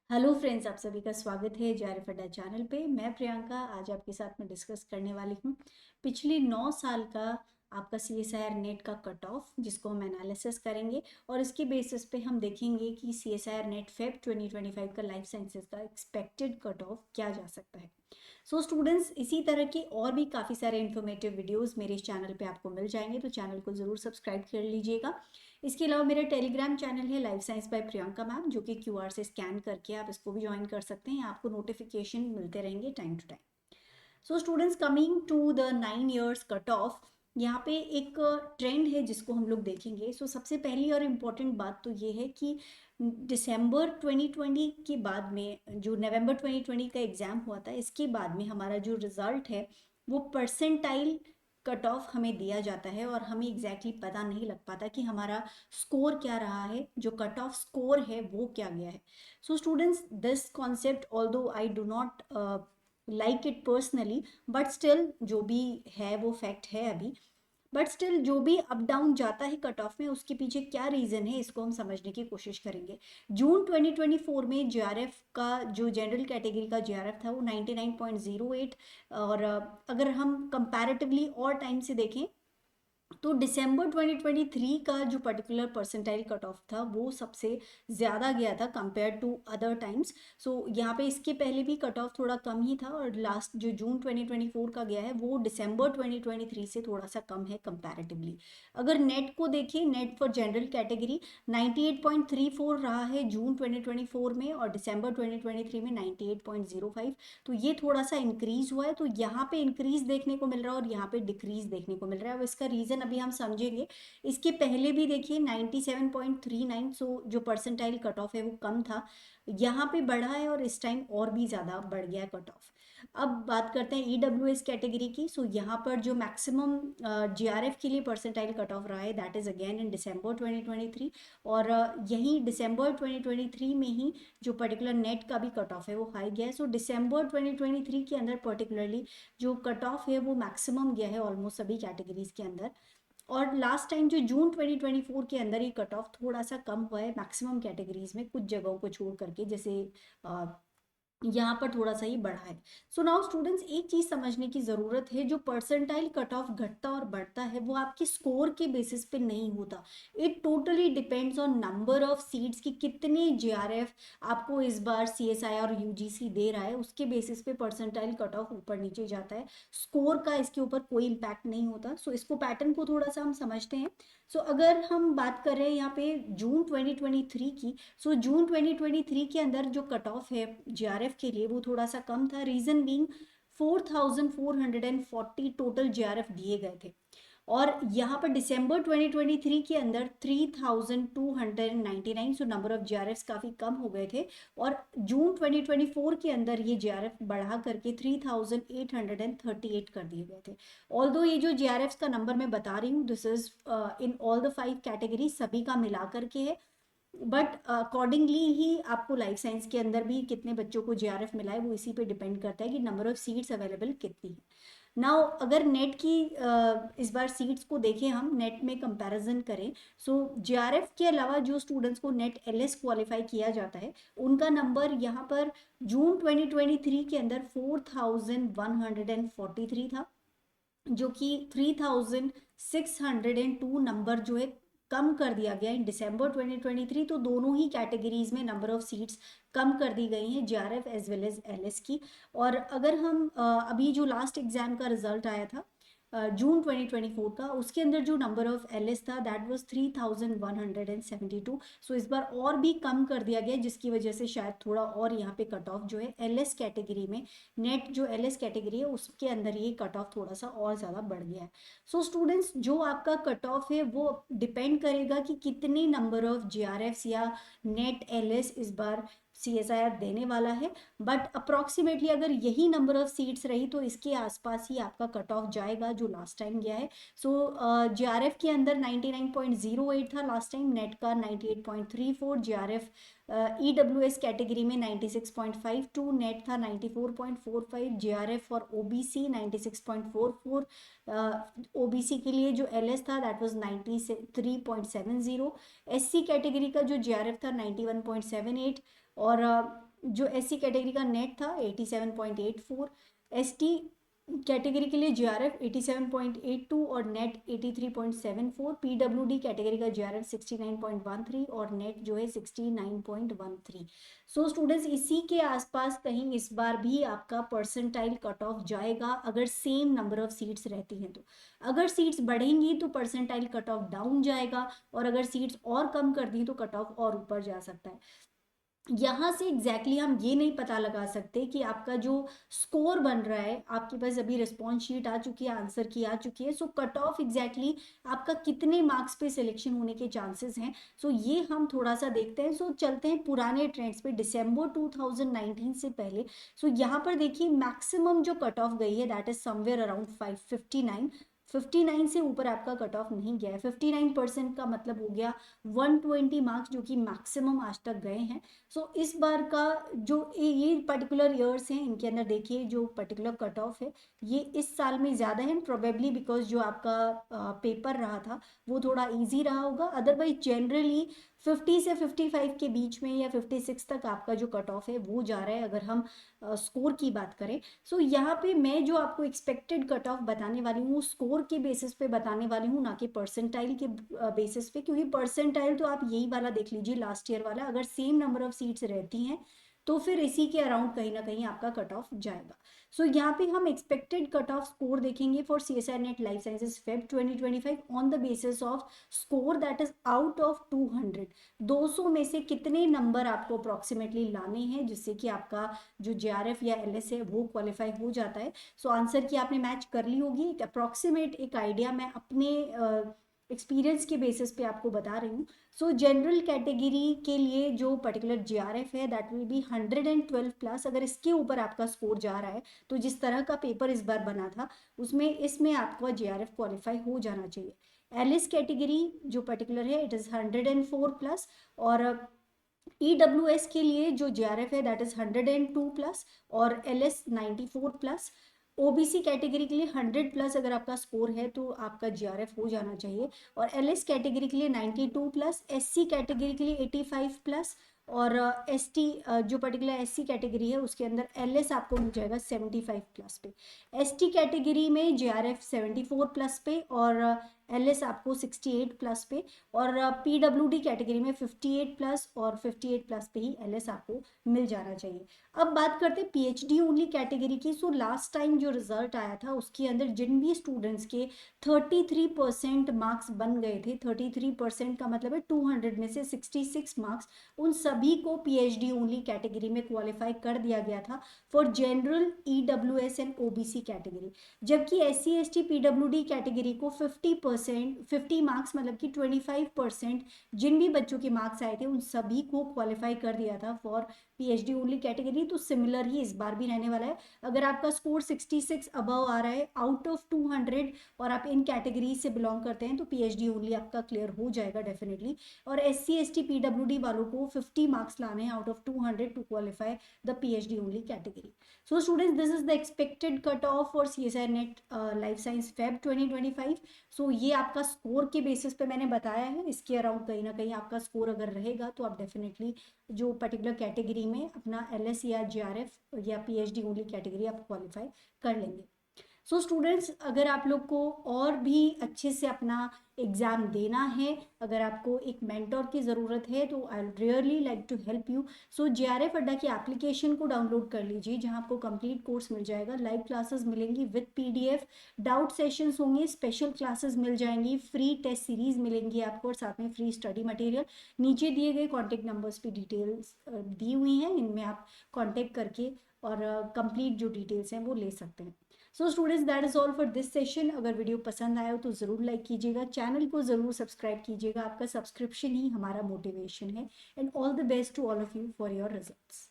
Hello friends, आप सभी का स्वागत है जेआरएफ अड्डा चैनल पे। मैं प्रियंका आज आपके साथ में डिस्कस करने वाली हूँ पिछले 9 साल का आपका सीएसआईआर नेट का कट ऑफ, जिसको हम एनालिसिस करेंगे और इसके बेसिस पे हम देखेंगे कि सीएसआईआर नेट फेब 2025 का लाइफ साइंसेज का एक्सपेक्टेड कट ऑफ क्या जा सकता है। सो स्टूडेंट्स, इसी तरह की और भी काफ़ी सारे इन्फॉर्मेटिव वीडियोस मेरे इस चैनल पे आपको मिल जाएंगे, तो चैनल को ज़रूर सब्सक्राइब कर लीजिएगा। इसके अलावा मेरा टेलीग्राम चैनल है life science by Priyanka ma'am, जो कि क्यूआर से स्कैन करके आप इसको भी ज्वाइन कर सकते हैं। आपको नोटिफिकेशन मिलते रहेंगे time to time. So students, coming to the 9 years cut off, यहाँ पे एक ट्रेंड है जिसको हम लोग देखेंगे। सो सबसे पहली और इम्पोर्टेंट बात तो ये है कि दिसंबर 2020 के बाद में, जो नवंबर 2020 का एग्ज़ाम हुआ था, इसके बाद में हमारा जो रिज़ल्ट है वो परसेंटाइल कट ऑफ हमें दिया जाता है और हमें एग्जैक्टली पता नहीं लग पाता कि हमारा स्कोर क्या रहा है, जो कट ऑफ स्कोर है वो क्या गया है। सो students, this concept although I do not like it personally, but still जो भी है वो फैक्ट है अभी। बट स्टिल जो भी अप डाउन जाता है कट ऑफ में, उसके पीछे क्या रीज़न है इसको हम समझने की कोशिश करेंगे। जून 2024 में जेआरएफ का जो जनरल कैटेगरी का जेआरएफ था वो 99.08, और अगर हम कंपैरेटिवली और टाइम से देखें तो दिसंबर 2023 का जो पर्टिकुलर परसेंटाइल कट ऑफ था वो सबसे ज़्यादा गया था कंपेयर टू अदर टाइम्स। सो यहाँ पे इसके पहले भी कट ऑफ थोड़ा कम ही था, और लास्ट जो जून 2024 का गया है वो दिसंबर 2023 से थोड़ा सा कम है कंपैरेटिवली। अगर नेट को देखें, नेट फॉर जनरल कैटेगरी 98.34 रहा है जून 2024 में, और दिसंबर 2023 में 98.05। तो ये थोड़ा सा इंक्रीज हुआ है। तो यहाँ पे इंक्रीज देखने को मिल रहा है और यहाँ पे डिक्रीज देखने को मिल रहा है। अब इसका रीज़न अभी हम समझेंगे। इसके पहले भी देखिए 97.39, सो जो परसेंटाइल कट ऑफ है वो कम था, यहाँ पे बढ़ा है और इस टाइम और भी ज़्यादा बढ़ गया है कट ऑफ। अब बात करते हैं ईडब्ल्यूएस कैटेगरी की। सो यहाँ पर जो मैक्सिमम जीआरएफ के लिए परसेंटाइल कट ऑफ रहा है, दैट इज़ अगेन इन दिसंबर 2023, और यहीं दिसंबर 2023 में ही जो पर्टिकुलर नेट का भी कट ऑफ है वो हाई गया है। सो दिसंबर 2023 के अंदर पर्टिकुलरली जो कट ऑफ है वो मैक्सिमम गया है ऑलमोस्ट सभी कैटेगरीज के अंदर। और लास्ट टाइम जो जून 2024 के अंदर ये कट ऑफ थोड़ा सा कम हुआ है मैक्सिमम कैटेगरीज में, कुछ जगहों को छोड़ करके, जैसे यहाँ पर थोड़ा सा ही बढ़ा है। सो नाउ स्टूडेंट्स, एक चीज समझने की जरूरत है, जो परसेंटाइल कट ऑफ घटता और बढ़ता है वो आपके स्कोर के बेसिस पे नहीं होता। It totally depends on number of seats की कितने जेआरएफ आपको इस बार सीएसआई और यूजीसी दे रहा है, उसके बेसिस पे परसेंटाइल कट ऑफ ऊपर नीचे जाता है। स्कोर का इसके ऊपर कोई इम्पैक्ट नहीं होता। सो इसको पैटर्न को थोड़ा सा हम समझते हैं। सो अगर हम बात कर रहे हैं यहाँ पे जून 2023 की, सो जून 2023 के अंदर जो कट ऑफ है जेआरएफ के लिए वो थोड़ा सा कम था। रीजन बीइंग 4440 टोटल जेआरएफ दिए गए थे, और यहाँ पर दिसंबर 2023 के अंदर 3299, सो नंबर ऑफ जेआरएफ काफ़ी कम हो गए थे। और जून 2024 के अंदर ये जेआरएफ बढ़ा करके 3838 कर दिए गए थे। ऑल्दो ये जो जेआरएफ का नंबर मैं बता रही हूँ, this is in all the 5 category, सभी का मिला करके है। बट अकॉर्डिंगली ही आपको लाइफ साइंस के अंदर भी कितने बच्चों को जेआरएफ मिला है वो इसी पे डिपेंड करता है कि नंबर ऑफ सीट्स अवेलेबल कितनी है। नाउ अगर नेट की इस बार सीट्स को देखें, हम नेट में कंपैरिजन करें, सो जेआरएफ के अलावा जो स्टूडेंट्स को नेट एलएस क्वालिफाई किया जाता है उनका नंबर यहाँ पर जून 2023 के अंदर 4143 था, जो कि 3602 नंबर जो है कम कर दिया गया इन दिसंबर 2023। तो दोनों ही कैटेगरीज में नंबर ऑफ सीट्स कम कर दी गई हैं JRF as well as LS की। और अगर हम अभी जो लास्ट एग्जाम का रिजल्ट आया था जून 2024 का, उसके अंदर जो नंबर ऑफ एलएस था दैट वाज 3172। सो इस बार और भी कम कर दिया गया, जिसकी वजह से शायद थोड़ा और यहाँ पे कट ऑफ जो है एलएस कैटेगरी में, नेट जो एलएस कैटेगरी है उसके अंदर ये कट ऑफ थोड़ा सा और ज़्यादा बढ़ गया है। सो स्टूडेंट्स, जो आपका कट ऑफ है वो डिपेंड करेगा कि कितने नंबर ऑफ जेआरएफ या नेट एलएस इस बार सीएसआईआर देने वाला है। बट अप्रॉक्सीमेटली अगर यही नंबर ऑफ सीट्स रही तो इसके आसपास ही आपका कट ऑफ जाएगा जो लास्ट टाइम गया है। सो जेआरएफ के अंदर 99.08 था लास्ट टाइम, नेट का 98.34, जेआरएफ ईडब्ल्यूएस कैटेगरी में 96.52, नेट था 94.45, जेआरएफ और ओबीसी 96.44, ओबीसी के लिए जो एलएस था दैट वाज 93.70, एससी कैटेगरी का जो जेआरएफ था 91.78, और जो SC कैटेगरी का नेट था 87.84, ST कैटेगरी के लिए जीआरएफ 87.82 और नेट 83.74, पीडब्ल्यूडी कैटेगरी का जीआरएफ 69.13 और नेट जो है 69.13। सो स्टूडेंट्स इसी के आसपास कहीं इस बार भी आपका परसेंटाइल कट ऑफ जाएगा अगर सेम नंबर ऑफ सीट्स रहती हैं तो। अगर सीट्स बढ़ेंगी तो परसेंटाइल कट ऑफ डाउन जाएगा, और अगर सीट्स और कम कर दी तो कट ऑफ और ऊपर जा सकता है। यहाँ से एग्जैक्टली हम ये नहीं पता लगा सकते कि आपका जो स्कोर बन रहा है, आपके पास अभी रिस्पॉन्स शीट आ चुकी है, आंसर की आ चुकी है, सो कट ऑफ एग्जैक्टली आपका कितने मार्क्स पे सिलेक्शन होने के चांसेस हैं, सो ये हम थोड़ा सा देखते हैं। सो चलते हैं पुराने ट्रेंड्स पे दिसंबर 2019 से पहले। सो यहाँ पर देखिए मैक्सिमम जो कट ऑफ गई है दैट इज समवेयर अराउंड 559। 59 से ऊपर आपका कट ऑफ नहीं गया है। 59% का मतलब हो गया 120 मार्क्स, जो कि मैक्सिमम आज तक गए हैं। सो इस बार का जो ये पर्टिकुलर ईयर्स हैं इनके अंदर देखिए जो पर्टिकुलर कट ऑफ है ये इस साल में ज़्यादा है, प्रोबेबली बिकॉज जो आपका पेपर रहा था वो थोड़ा इजी रहा होगा। अदरवाइज जनरली 50 से 55 के बीच में या 56 तक आपका जो कट ऑफ है वो जा रहा है अगर हम स्कोर की बात करें। सो यहाँ पे मैं जो आपको एक्सपेक्टेड कट ऑफ बताने वाली हूँ स्कोर के बेसिस पे बताने वाली हूँ, ना कि परसेंटाइल के बेसिस पे, क्योंकि परसेंटाइल तो आप यही वाला देख लीजिए लास्ट ईयर वाला, अगर सेम नंबर ऑफ सीट्स रहती हैं तो फिर इसी के अराउंड कहीं ना कहीं आपका कट ऑफ जाएगा। सो यहाँ पे हम एक्सपेक्टेड कट ऑफ स्कोर देखेंगे for CSIR NET life sciences Feb 2025 on the basis off score that is out of 200। 200 में से कितने नंबर आपको अप्रोक्सीमेटली लाने हैं जिससे कि आपका जो JRF या LS है वो क्वालिफाई हो जाता है। सो आंसर की आपने मैच कर ली होगी। एक अप्रोक्सीमेट एक आइडिया मैं अपने एक्सपीरियंस के बेसिस पे आपको बता रही हूँ। सो जनरल कैटेगरी के लिए जो पर्टिकुलर JRF है दैट विल बी 112 प्लस। अगर इसके ऊपर आपका स्कोर जा रहा है तो जिस तरह का पेपर इस बार बना था उसमें इसमें आपका JRF क्वालिफाई हो जाना चाहिए। LS कैटेगरी जो पर्टिकुलर है इट इज़ 104 प्लस, और EWS के लिए जो JRF है दैट इज 102 प्लस और LS 94 प्लस। OBC कैटेगरी के लिए 100 प्लस अगर आपका स्कोर है तो आपका JRF हो जाना चाहिए, और LS कैटेगरी के लिए 92 प्लस, SC कैटेगरी के लिए 85 प्लस, और ST जो पर्टिकुलर SC कैटेगरी है उसके अंदर LS आपको मिल जाएगा 75 प्लस पे। ST कैटेगरी में JRF 74 प्लस पे और LS आपको 68 प्लस पे, और PWD कैटेगरी में 58 प्लस और 58 प्लस पे ही LS आपको मिल जाना चाहिए। अब बात करते हैं PhD ओनली कैटेगरी की। सो लास्ट टाइम जो रिजल्ट आया था उसके अंदर जिन भी स्टूडेंट्स के 33% मार्क्स बन गए थे, 33% का मतलब है 200 में से 66 मार्क्स, उन सभी को PhD ओनली कैटेगरी में क्वालिफाई कर दिया गया था for general EWS and OBC category. जबकि SC ST PWD कैटेगरी को 50 मार्क्स मतलब कि 25% जिन भी बच्चों के मार्क्स आए थे उन सभी को क्वालिफाई कर दिया था फॉर PhD ओनली कैटेगरी। तो सिमिलर ही इस बार भी रहने वाला है। अगर आपका स्कोर 66 अबव आ रहा है आउट ऑफ 200 और आप इन कैटेगरी से बिलोंग करते हैं तो PhD ओनली आपका क्लियर हो जाएगा डेफिनेटली। और SC ST PWD वालों को 50 मार्क्स लाने हैं out of 200 to qualify the PhD only category. So students this is the expected cut off for CSIR NET life science Feb 2025। सो ये आपका स्कोर के बेसिस पे मैंने बताया है, इसके अराउंड कहीं ना कहीं आपका स्कोर अगर रहेगा तो आप डेफिनेटली जो पर्टिकुलर कैटेगरी में अपना LS या JRF या PhD ओनली कैटेगरी आप क्वालिफाई कर लेंगे। सो स्टूडेंट्स अगर आप लोग को और भी अच्छे से अपना एग्ज़ाम देना है, अगर आपको एक मेंटोर की ज़रूरत है तो I really like to help you. So JRF Adda की एप्लीकेशन को डाउनलोड कर लीजिए जहां आपको कंप्लीट कोर्स मिल जाएगा, लाइव क्लासेस मिलेंगी विद PDF, डाउट सेशंस होंगे, स्पेशल क्लासेस मिल जाएंगी, फ्री टेस्ट सीरीज मिलेंगी आपको और साथ में फ्री स्टडी मटेरियल। नीचे दिए गए कॉन्टेक्ट नंबर्स पे डिटेल्स दी हुई हैं, इनमें आप कॉन्टेक्ट करके और कंप्लीट जो डिटेल्स हैं वो ले सकते हैं। So students that is all for this session. अगर वीडियो पसंद आया हो तो ज़रूर लाइक कीजिएगा, चैनल को ज़रूर सब्सक्राइब कीजिएगा, आपका सब्सक्रिप्शन ही हमारा मोटिवेशन है। And all the best to all of you for your results.